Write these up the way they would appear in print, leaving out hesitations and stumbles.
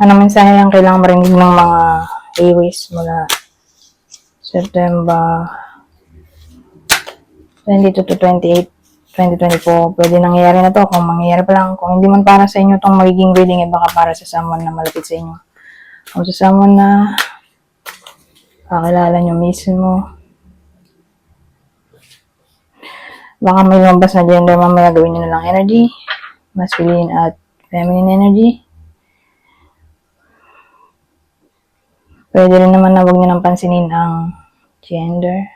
Ano mensahe ang kailangan marinig ng mga Aries mula September 22 to 28, 2024. Pwede nangyayari na to. Kung mangyayari pa lang, kung hindi man para sa inyo itong magiging reading, baka para sa someone na malapit sa inyo. O sa someone na kakilala nyo mismo. Baka may lumabas na gender, mamaya gawin nyo na lang energy. Masculine at feminine energy. Pwede rin naman na huwag nyo nang pansinin ang gender.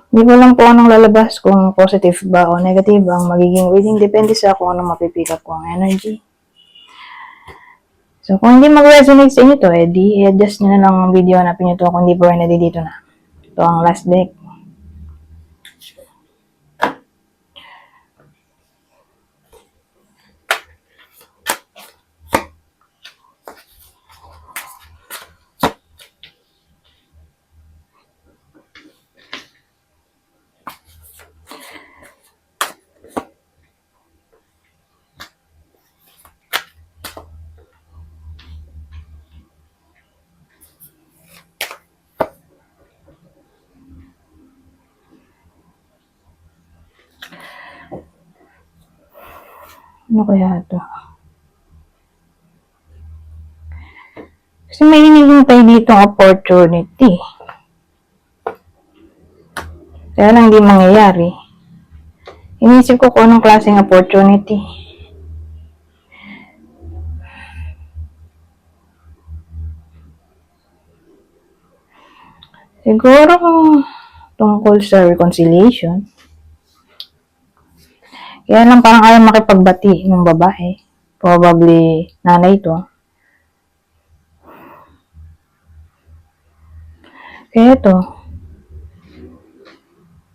Hindi ko lang po anong lalabas kung positive ba o negative ang magiging reading. Depende sa kung anong mapipick up ko ang energy. So, kung hindi mag-resonate sa inyo to, i-adjust nyo na lang ang video, hanapin nyo to kung hindi po ready dito na. Ito ang last deck. Ano kaya ito? Kasi may hinihintay dito opportunity. Kaya lang hindi mangyayari. Inisip ko kung anong klaseng opportunity. Siguro tungkol sa reconciliation. Kaya lang parang ayaw makipagbati ng babae. Probably nanay to. Kaya ito,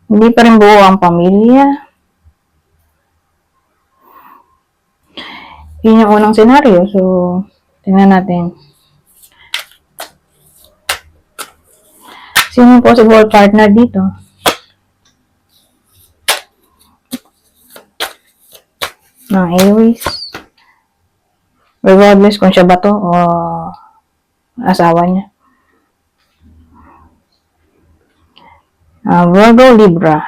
hindi pa rin buo ang pamilya. Yun yung unang senaryo. So, tingnan natin. Sino yung possible partner dito? Ng Aries. Regardless kung siya ba to o asawa niya. Virgo, Libra.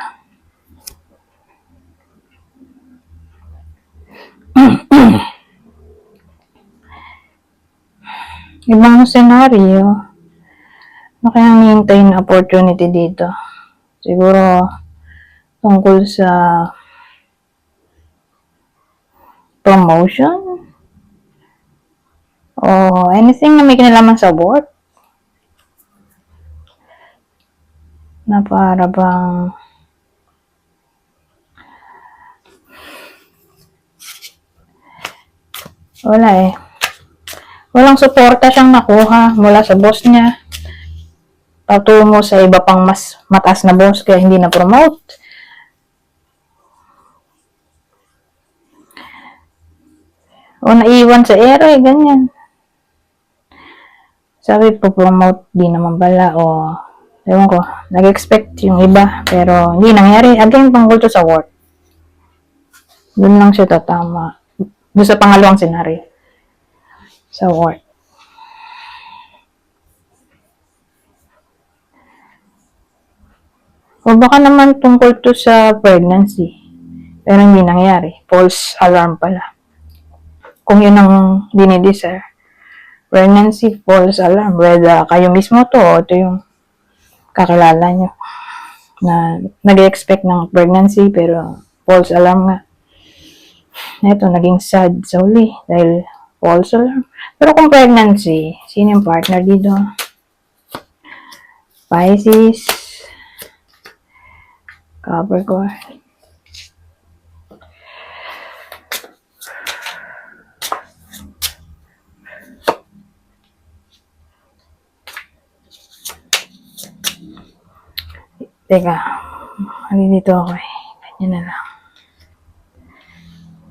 Ibang senaryo. Ano kaya hihintay na opportunity dito? Siguro tungkol sa promotion o anything na may kinalaman sa work na para bang wala eh. Walang suporta siyang nakuha mula sa boss niya. Patungo sa iba pang mas mataas na boss kaya hindi na-promote. O naiwan sa ere, ganyan. Sabi po promote, di naman pala o ewan ko, nag-expect yung iba pero hindi nangyari. Again, tungkol to sa work. Doon lang siya tatama. Doon sa pangalawang senaryo. Sa work. O baka naman tungkol to sa pregnancy. Pero hindi nangyari. False alarm pala. Kung yun ang dinidesire. Pregnancy, false alarm. Whether kayo mismo to o ito yung kakilala nyo na nag-expect ng pregnancy pero false alarm nga. Ito, naging sad sa uli dahil false alarm. Pero kung pregnancy, sino yung partner dito? Pisces, Capricorn. Teka, dito ako eh. Ganyan na lang.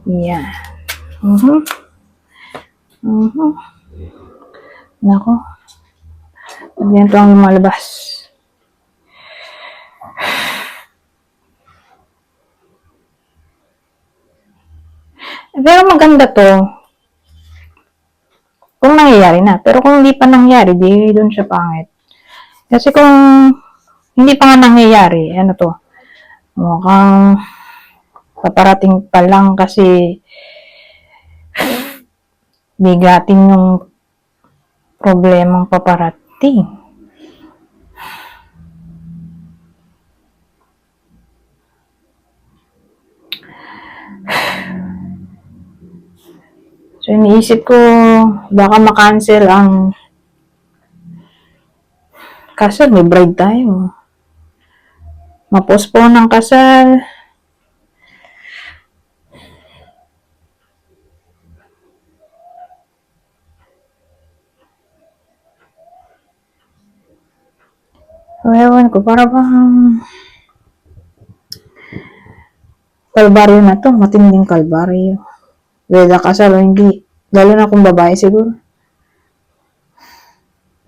Yan. Nako. Ganito ang lumalabas. Pero maganda to. Kung nangyayari na. Pero kung hindi pa nangyayari, di doon siya pangit. Kasi kung hindi pa nga nangyayari, ano to, mukhang paparating pa lang kasi bigatin yung problemang paparating. So, iniisip ko, baka makancel ang kasal. May bride tayo. Ma-postpone ang kasal. So, ewan ko, para bang kalbaryo na to. Matinding kalbaryo. Whether kasal o hindi. Lalo na kung babae siguro.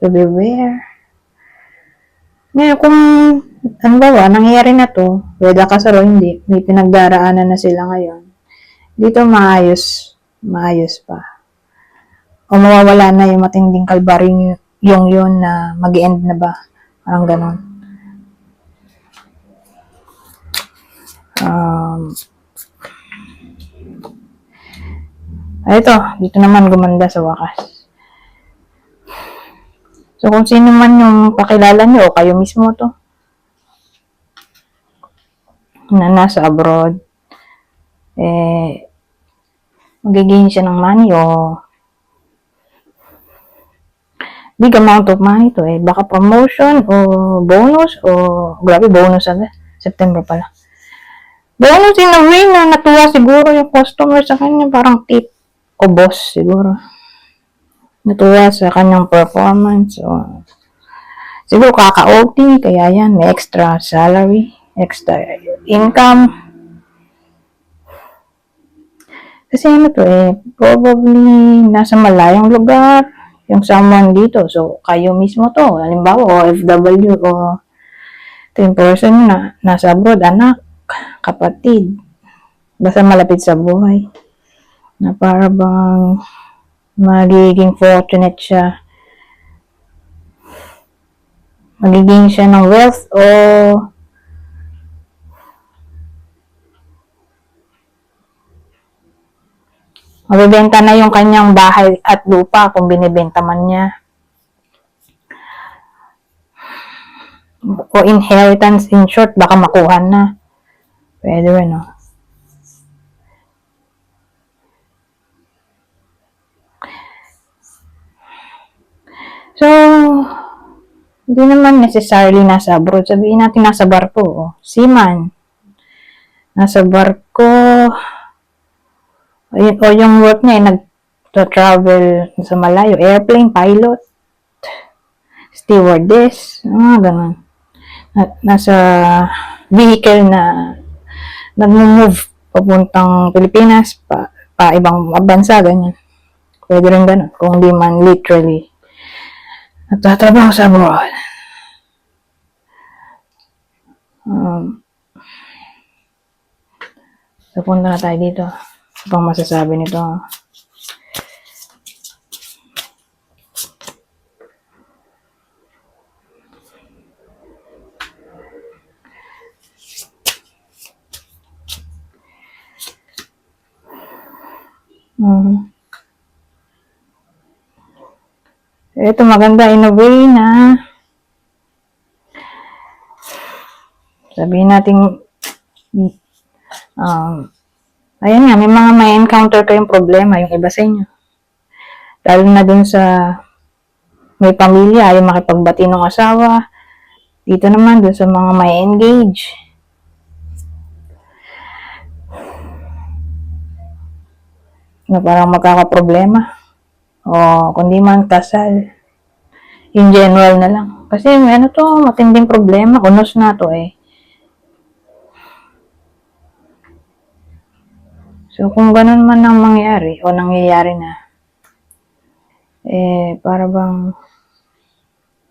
So, beware. Ngayon, kung ano ba, nangyayari na to, whether kasal o hindi, may pinagdaraanan na sila ngayon. Dito maayos pa. O mawawala na yung matinding kalbaryo yung yun na mag-end na ba. Parang ganon. Ito, dito naman gumanda sa wakas. So, kung sino man yung pakilala nyo o kayo mismo to, na nasa abroad, magiging siya ng money o big amount of money to baka promotion o bonus o grabe bonus agad. September pala. Bonus in a way na natuwa siguro yung customer sa kanya, parang tip o boss siguro. Natuwa sa kanyang performance o siguro kaka-OT, kaya yan, may extra salary, extra income. Kasi ano to probably nasa malayong lugar, yung someone dito. So, kayo mismo to. Halimbawa, OFW o ito yung person na nasa abroad, anak, kapatid. Basta malapit sa buhay. Na para bang magiging fortunate siya. Magiging siya ng wealth o mabibenta na yung kanyang bahay at lupa kung binibenta man niya. O inheritance, in short, baka makuha na. Pwede rin, no? So, hindi naman necessarily nasa abroad. Sabihin natin nasa barko. Oh. Seaman. Nasa barko. O yung work niya nag-travel sa malayo. Airplane pilot. Stewardess. Ganun. Nasa vehicle na nag-move papuntang Pilipinas pa ibang bansa, ganyan. Pwede rin ganun. Kung di man literally nagtatrabaho sa abroad. So, punta na tayo dito. Ano pang masasabi nito? Ito maganda in a way na sabihin natin ayan nga, may mga may encounter kayong problema yung iba sa inyo. Lalo na dun sa may pamilya, ayaw makipagbati ng asawa. Dito naman, dun sa mga may engage. Na parang magkakaproblema. O kundi man kasal. In general na lang. Kasi ano to, matinding problema. Unos na to So, kung ganun man ang mangyari o nangyayari na, para bang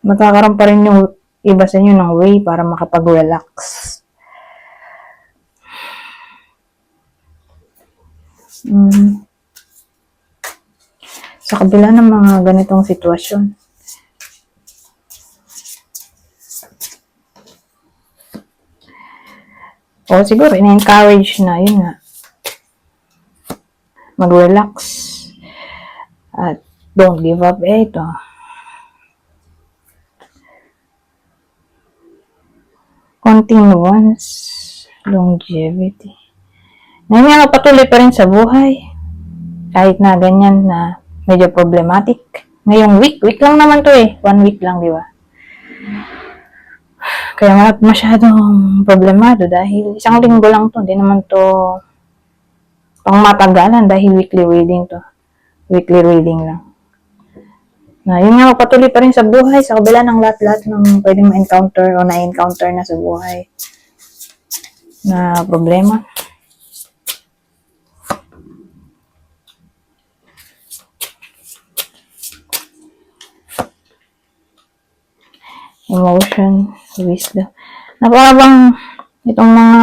magkakaroon pa rin yung iba sa inyo ng way para makapag-relax. sa kabila ng mga ganitong sitwasyon. O siguro, in-encourage na, yun nga, mag-relax at don't give up. Ito, continuance, longevity. Na nga patuloy pa rin sa buhay. Kahit na ganyan na medyo problematic. Ngayong week lang naman to eh. 1 week lang, di ba? Kaya masyadong problemado dahil isang linggo lang to. Hindi naman to pang matagalan dahil weekly reading to. Weekly reading lang. Na yun nga, patuloy pa rin sa buhay sa kabila ng lahat-lahat ng pwedeng ma-encounter o na-encounter na sa buhay na problema. Emotion, wisdom. Na parang itong mga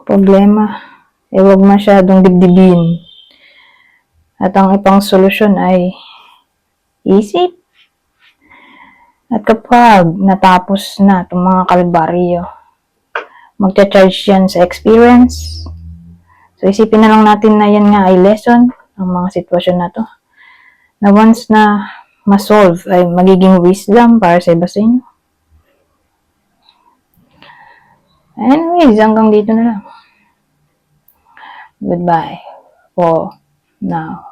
problema, huwag masyadong dibdibin. At ang ipang solusyon ay isip. At kapag natapos na itong mga kalbaryo, magcha-charge yan sa experience. So isipin na lang natin na yan nga ay lesson ang mga sitwasyon na to. Na once na ma-solve ay magiging wisdom para sa iba sa inyo. Anyways, hanggang dito na lang. Goodbye for now.